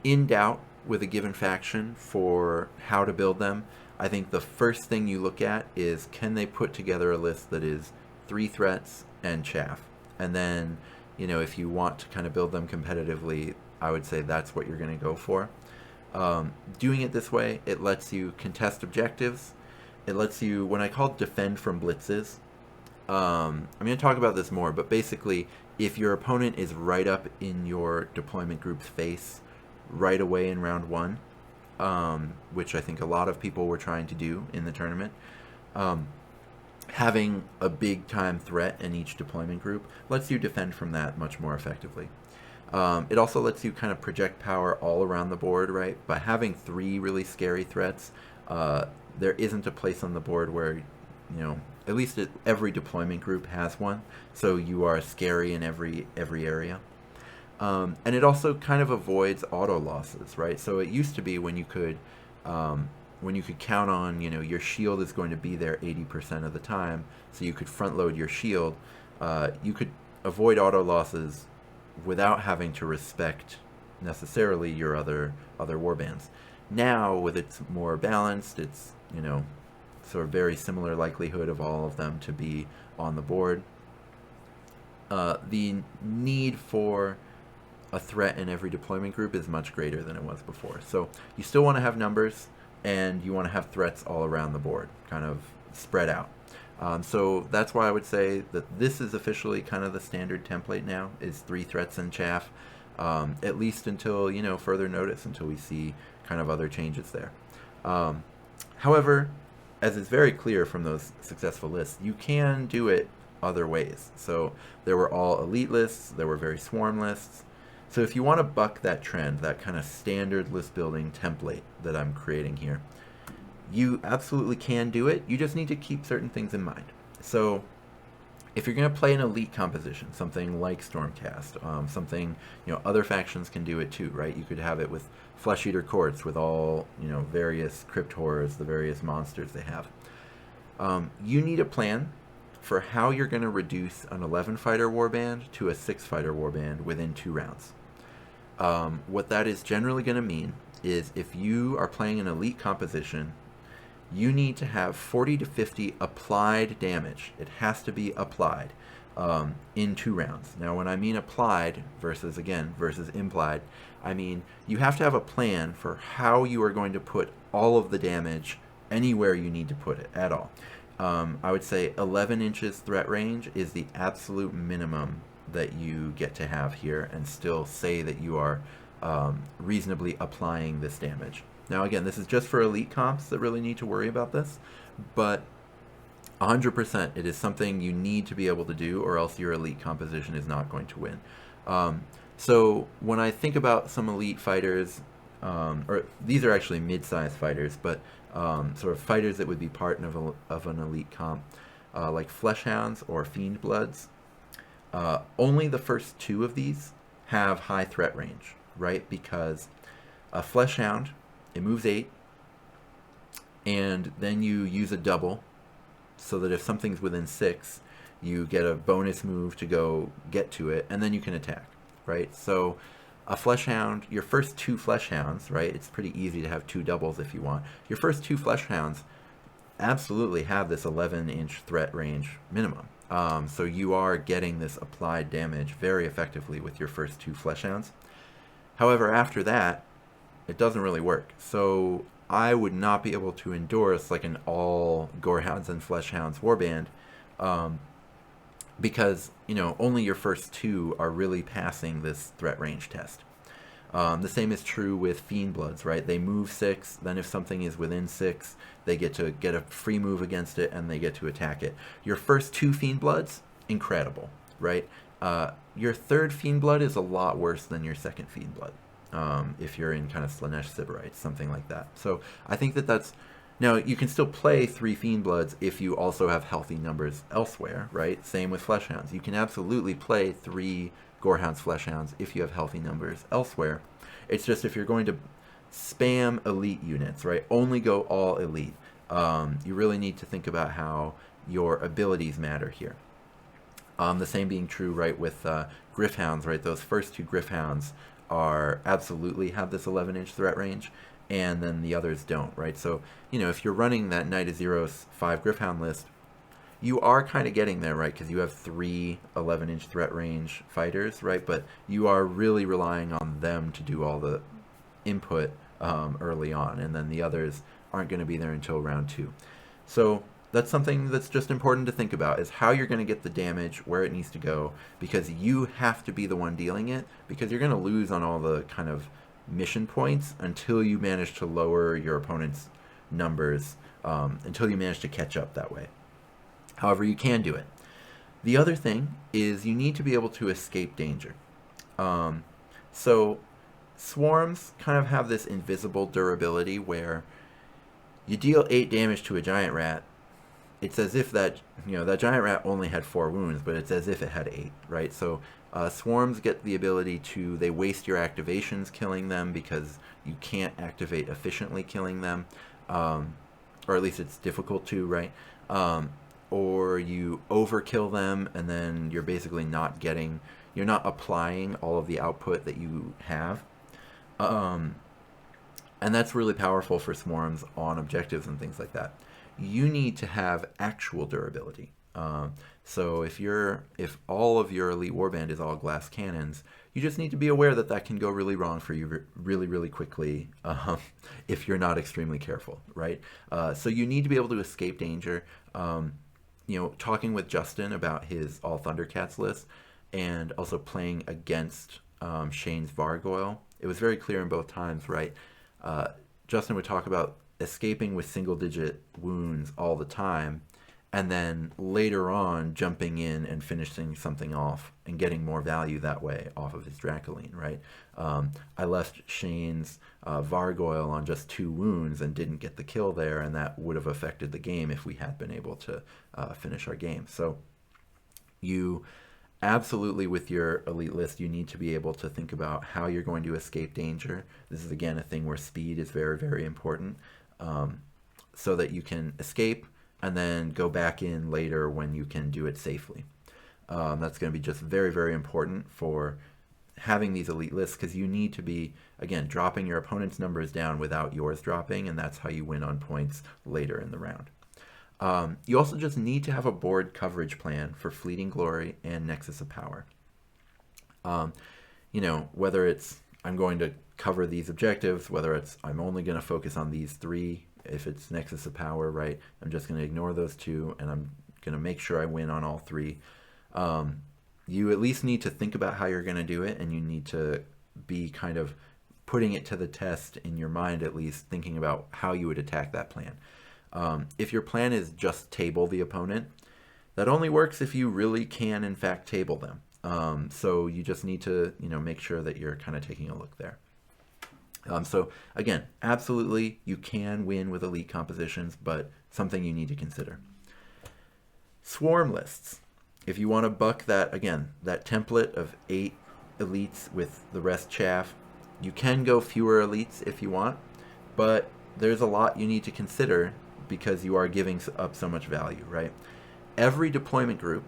in doubt with a given faction for how to build them, I think the first thing you look at is, can they put together a list that is 3 threats and chaff? And then, you know, if you want to kind of build them competitively, I would say that's what you're going to go for. Doing it this way, it lets you contest objectives. It lets you, when I call defend from blitzes, I'm going to talk about this more, but basically, if your opponent is right up in your deployment group's face right away in round 1, which I think a lot of people were trying to do in the tournament, having a big time threat in each deployment group lets you defend from that much more effectively. It also lets you kind of project power all around the board, right? By having 3 really scary threats, there isn't a place on the board where, you know, at least every deployment group has one, so you are scary in every area. And it also kind of avoids auto losses, right? So it used to be when you could count on, you know, your shield is going to be there 80% of the time, so you could front load your shield, you could avoid auto losses without having to respect necessarily your other warbands. Now, with it's more balanced, it's, you know, sort of very similar likelihood of all of them to be on the board. The need for a threat in every deployment group is much greater than it was before. So you still want to have numbers, and you want to have threats all around the board, kind of spread out. So that's why I would say that this is officially kind of the standard template now, is 3 threats and chaff, at least until, you know, further notice, until we see kind of other changes there. However, as is very clear from those successful lists, you can do it other ways. So there were all elite lists, there were very swarm lists. So if you want to buck that trend, that kind of standard list building template that I'm creating here, you absolutely can do it. You just need to keep certain things in mind. So if you're going to play an elite composition, something like Stormcast, something, you know, other factions can do it too, right? You could have it with Flesh Eater Courts, with all, you know, various crypt horrors, the various monsters they have. You need a plan for how you're going to reduce an 11 fighter warband to a 6 fighter warband within 2 rounds. What that is generally going to mean is, if you are playing an elite composition, you need to have 40 to 50 applied damage. It has to be applied in 2 rounds. Now, when I mean applied versus implied, I mean you have to have a plan for how you are going to put all of the damage anywhere you need to put it at all. I would say 11 inches threat range is the absolute minimum that you get to have here, and still say that you are reasonably applying this damage. Now, again, this is just for elite comps that really need to worry about this, but 100% it is something you need to be able to do, or else your elite composition is not going to win. So when I think about some elite fighters, or these are actually mid-size fighters, but sort of fighters that would be part of an elite comp, like Fleshhounds or Fiend Bloods, only the first 2 of these have high threat range, right? Because a Fleshhound, it moves 8, and then you use a double, so that if something's within 6, you get a bonus move to go get to it, and then you can attack, right? So a Fleshhound, your first 2 Fleshhounds, right? It's pretty easy to have 2 doubles if you want. Your first 2 Fleshhounds absolutely have this 11-inch threat range minimum. So you are getting this applied damage very effectively with your first 2 Fleshhounds. However, after that, it doesn't really work. So I would not be able to endorse like an all Gorehounds and Fleshhounds warband, because, you know, only your first 2 are really passing this threat range test. The same is true with Fiend Bloods, right? They move 6, then if something is within 6, they get to get a free move against it, and they get to attack it. Your first 2 Fiend Bloods, incredible, right? Your third Fiend Blood is a lot worse than your second Fiend Blood, if you're in kind of Slanesh Sybarites, something like that. So I think that that's... Now, you can still play 3 Fiend Bloods if you also have healthy numbers elsewhere, right? Same with Fleshhounds. You can absolutely play 3 Gorehounds, Fleshhounds if you have healthy numbers elsewhere. It's just if you're going to spam elite units, right? Only go all elite. You really need to think about how your abilities matter here. The same being true, right, with Gryph-hounds, right? Those first 2 Gryph-hounds are absolutely have this 11-inch threat range, and then the others don't, right? So, you know, if you're running that Knight of Zeros 5 Gryph-hound list, you are kind of getting there, right? Because you have 3 11-inch threat range fighters, right? But you are really relying on them to do all the input early on, and then the others aren't going to be there until round 2. So that's something that's just important to think about, is how you're going to get the damage, where it needs to go, because you have to be the one dealing it, because you're going to lose on all the kind of mission points until you manage to lower your opponent's numbers, until you manage to catch up that way. However, you can do it. The other thing is you need to be able to escape danger. So swarms kind of have this invisible durability where you deal 8 damage to a giant rat. It's as if that, you know, that giant rat only had 4 wounds, but it's as if it had 8, right? So swarms get the ability to, they waste your activations killing them because you can't activate efficiently killing them, or at least it's difficult to, right? Or you overkill them, and then you're basically not getting, you're not applying all of the output that you have. And that's really powerful for swarms on objectives and things like that. You need to have actual durability. So if all of your elite warband is all glass cannons, you just need to be aware that that can go really wrong for you really, really quickly if you're not extremely careful, right? So you need to be able to escape danger. You know, talking with Justin about his all Thundercats list, and also playing against Shane's Vargoyle, it was very clear in both times, right? Justin would talk about escaping with single-digit wounds all the time, and then later on jumping in and finishing something off and getting more value that way off of his Dracoline, right? I left Shane's Vargoyle on just 2 wounds and didn't get the kill there, and that would have affected the game if we had been able to finish our game. So you absolutely, with your elite list, you need to be able to think about how you're going to escape danger. This is, again, a thing where speed is very, very important, so that you can escape and then go back in later when you can do it safely. That's going to be just very, very important for having these elite lists, because you need to be, again, dropping your opponent's numbers down without yours dropping, and that's how you win on points later in the round. You also just need to have a board coverage plan for Fleeting Glory and Nexus of Power. You know, whether it's I'm going to cover these objectives, whether it's I'm only going to focus on these 3, if it's Nexus of Power, right, I'm just going to ignore those 2, and I'm going to make sure I win on all 3. You at least need to think about how you're going to do it, and you need to be kind of putting it to the test in your mind, at least thinking about how you would attack that plan. If your plan is just table the opponent, that only works if you really can, in fact, table them. So you just need to, you know, make sure that you're kind of taking a look there. So again, absolutely, you can win with elite compositions, but something you need to consider. Swarm lists. If you want to buck that, again, that template of 8 elites with the rest chaff, you can go fewer elites if you want, but there's a lot you need to consider because you are giving up so much value, right? Every deployment group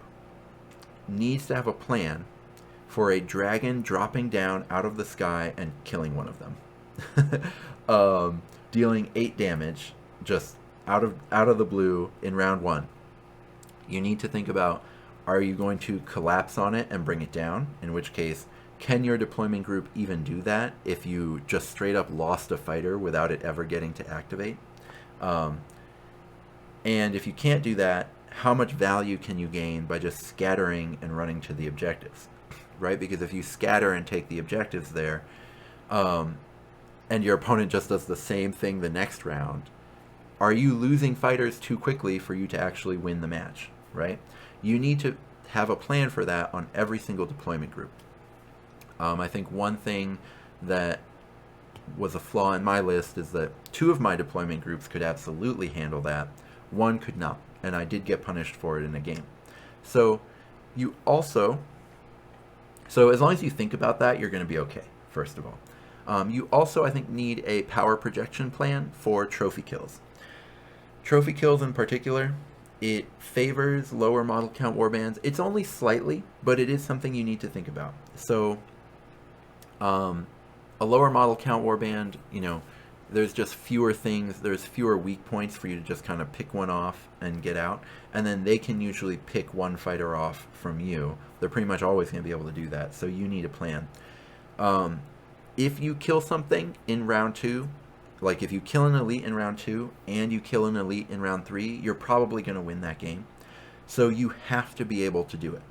needs to have a plan for a dragon dropping down out of the sky and killing one of them. Dealing 8 damage just out of the blue in round 1. You need to think about, are you going to collapse on it and bring it down? In which case, can your deployment group even do that if you just straight up lost a fighter without it ever getting to activate? And if you can't do that, how much value can you gain by just scattering and running to the objectives, right? Because if you scatter and take the objectives there, and your opponent just does the same thing the next round, are you losing fighters too quickly for you to actually win the match, right? You need to have a plan for that on every single deployment group. I think one thing that was a flaw in my list is that 2 of my deployment groups could absolutely handle that. 1 could not, and I did get punished for it in a game. So you also, so as long as you think about that, you're going to be okay, first of all. You also, I think, need a power projection plan for trophy kills. Trophy kills in particular, it favors lower model count warbands. It's only slightly, but it is something you need to think about. So a lower model count warband, you know, there's just fewer things, there's fewer weak points for you to just kind of pick one off and get out, and then they can usually pick one fighter off from you. They're pretty much always going to be able to do that, so you need a plan. If you kill something in round 2, like if you kill an elite in round 2 and you kill an elite in round 3, you're probably going to win that game. So you have to be able to do it.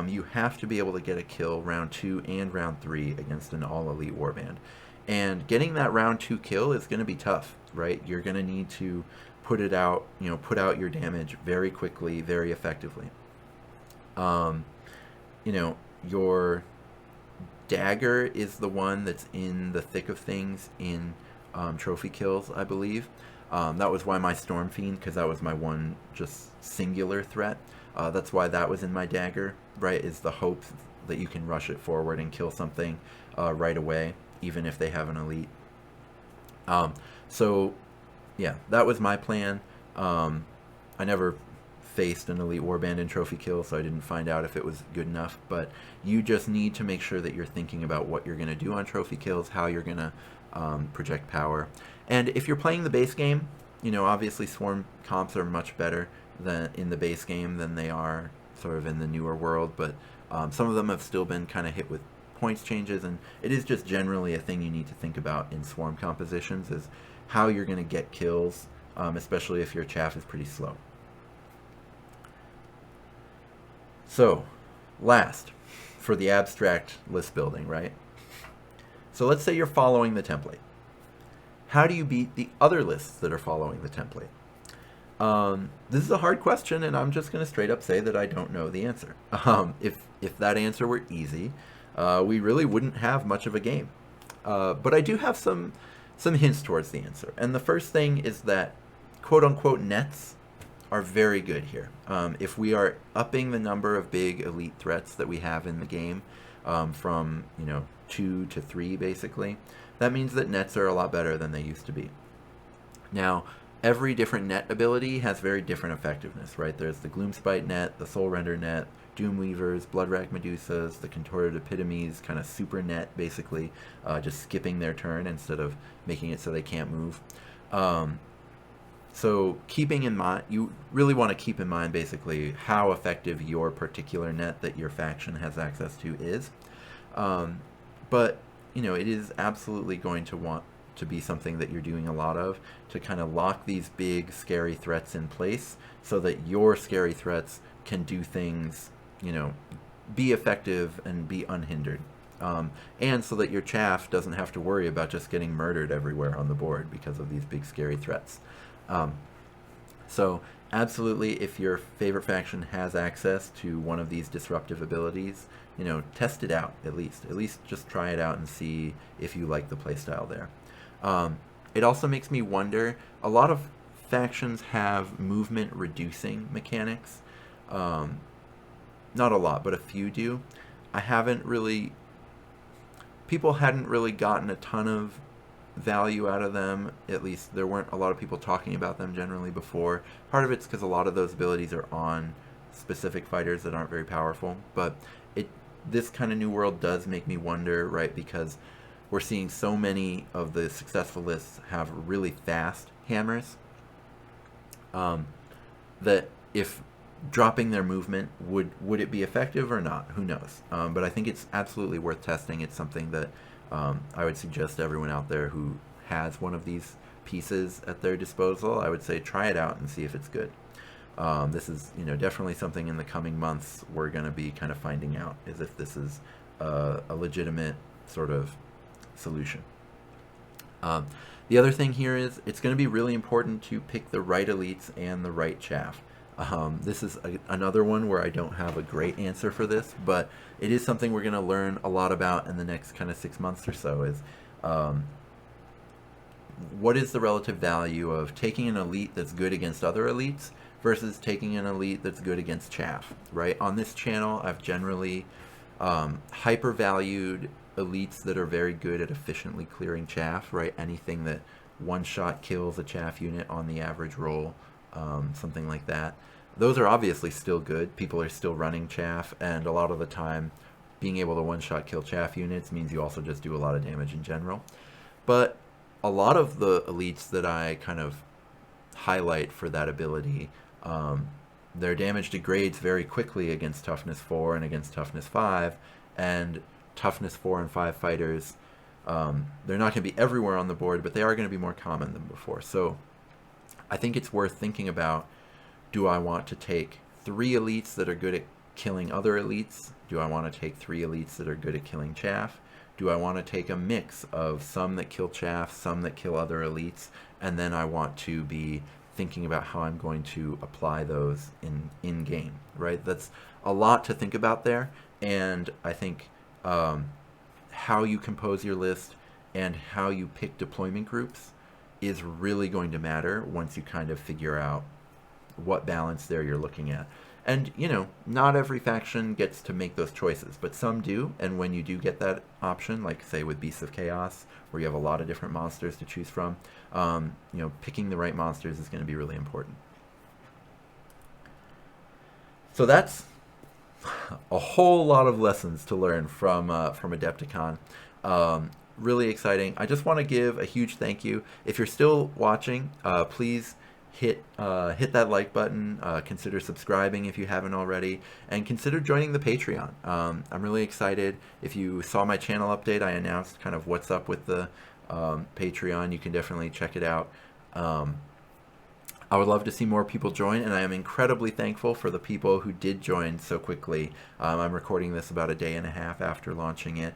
You have to be able to get a kill round 2 and round 3 against an all-elite warband. And getting that round 2 kill is going to be tough, right? You're going to need to put it out, you know, put out your damage very quickly, very effectively. You know, your dagger is the one that's in the thick of things in trophy kills, I believe. That was why my Storm Fiend, because that was my one just singular threat. That's why that was in my dagger, right, is the hope that you can rush it forward and kill something right away, even if they have an elite. So, yeah, that was my plan. I never faced an elite warband in trophy kill, so I didn't find out if it was good enough, but you just need to make sure that you're thinking about what you're going to do on trophy kills, how you're going to project power. And if you're playing the base game, you know, obviously swarm comps are much better than in the base game than they are sort of in the newer world, but some of them have still been kind of hit with points changes, and it is just generally a thing you need to think about in swarm compositions, is how you're going to get kills, especially if your chaff is pretty slow. So, last, for the abstract list building, right? So let's say you're following the template. How do you beat the other lists that are following the template? This is a hard question, and I'm just going to straight up say that I don't know the answer. If that answer were easy, we really wouldn't have much of a game. But I do have some hints towards the answer. And the first thing is that quote-unquote nets are very good here. If we are upping the number of big elite threats that we have in the game from 2 to 3 basically, that means that nets are a lot better than they used to be. Now, every different net ability has very different effectiveness, right? There's the Gloomspite net, the Soul Render net, Doomweavers, Bloodrack Medusas, the Contorted Epitomes, kind of super net basically, just skipping their turn instead of making it so they can't move. So keeping in mind, you really want to keep in mind basically how effective your particular net that your faction has access to is. But, it is absolutely going to want to be something that you're doing a lot of, to kind of lock these big scary threats in place so that your scary threats can do things, be effective and be unhindered. And so that your chaff doesn't have to worry about just getting murdered everywhere on the board because of these big scary threats. So absolutely, if your favorite faction has access to one of these disruptive abilities, test it out at least. At least just try it out and see if you like the playstyle there. It also makes me wonder, a lot of factions have movement reducing mechanics. Not a lot, but a few do. People hadn't really gotten a ton of value out of them. At least there weren't a lot of people talking about them generally before. Part of it's because a lot of those abilities are on specific fighters that aren't very powerful, but this kind of new world does make me wonder, right, because we're seeing so many of the successful lists have really fast hammers, that if dropping their movement, would it be effective or not? Who knows? But I think it's absolutely worth testing. It's something that I would suggest everyone out there who has one of these pieces at their disposal, I would say try it out and see if it's good. This is definitely something in the coming months we're going to be kind of finding out, is if this is a legitimate sort of solution. The other thing here is it's going to be really important to pick the right elites and the right chaff. This is another one where I don't have a great answer for this, but it is something we're going to learn a lot about in the next kind of 6 months or so, is what is the relative value of taking an elite that's good against other elites versus taking an elite that's good against chaff, right? On this channel, I've generally hyper-valued elites that are very good at efficiently clearing chaff, right? Anything that one-shot kills a chaff unit on the average roll, something like that. Those are obviously still good. People are still running chaff, and a lot of the time being able to one-shot kill chaff units means you also just do a lot of damage in general. But a lot of the elites that I kind of highlight for that ability, their damage degrades very quickly against toughness 4 and against toughness 5, and toughness 4 and 5 fighters, they're not going to be everywhere on the board, but they are going to be more common than before. So I think it's worth thinking about, do I want to take 3 elites that are good at killing other elites? Do I want to take 3 elites that are good at killing chaff? Do I want to take a mix of some that kill chaff, some that kill other elites, and then I want to be thinking about how I'm going to apply those in game, right? That's a lot to think about there, and I think how you compose your list and how you pick deployment groups is really going to matter once you kind of figure out what balance there you're looking at. And, you know, not every faction gets to make those choices, but some do, and when you do get that option, like, say, with Beasts of Chaos, where you have a lot of different monsters to choose from, you know, picking the right monsters is going to be really important. So that's a whole lot of lessons to learn from Adepticon. Really exciting. I just want to give a huge thank you. If you're still watching, please hit that like button, consider subscribing if you haven't already, and consider joining the Patreon. I'm really excited. If you saw my channel update, I announced kind of what's up with the Patreon. You can definitely check it out. I would love to see more people join, and I am incredibly thankful for the people who did join so quickly. I'm recording this about a day and a half after launching it.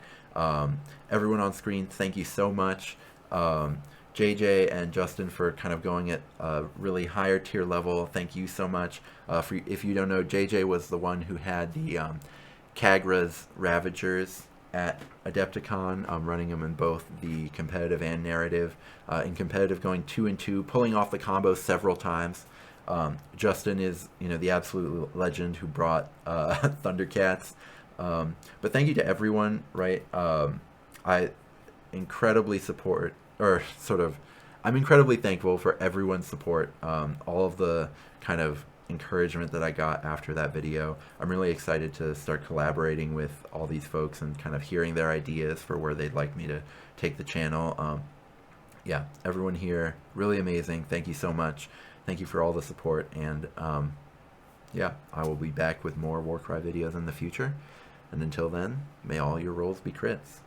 Everyone on screen, thank you so much. JJ and Justin for kind of going at a really higher tier level. Thank you so much. If you don't know, JJ was the one who had the Kagra's Ravagers at Adepticon. I'm running them in both the competitive and narrative. In competitive, going 2 and 2, pulling off the combo several times. Justin is, you know, the absolute legend who brought Thundercats. But thank you to everyone, right? I incredibly support, or sort of, I'm incredibly thankful for everyone's support, all of the kind of encouragement that I got after that video. I'm really excited to start collaborating with all these folks and kind of hearing their ideas for where they'd like me to take the channel. Yeah, everyone here, really amazing. Thank you so much. Thank you for all the support, and yeah, I will be back with more Warcry videos in the future. And until then, may all your rolls be crits.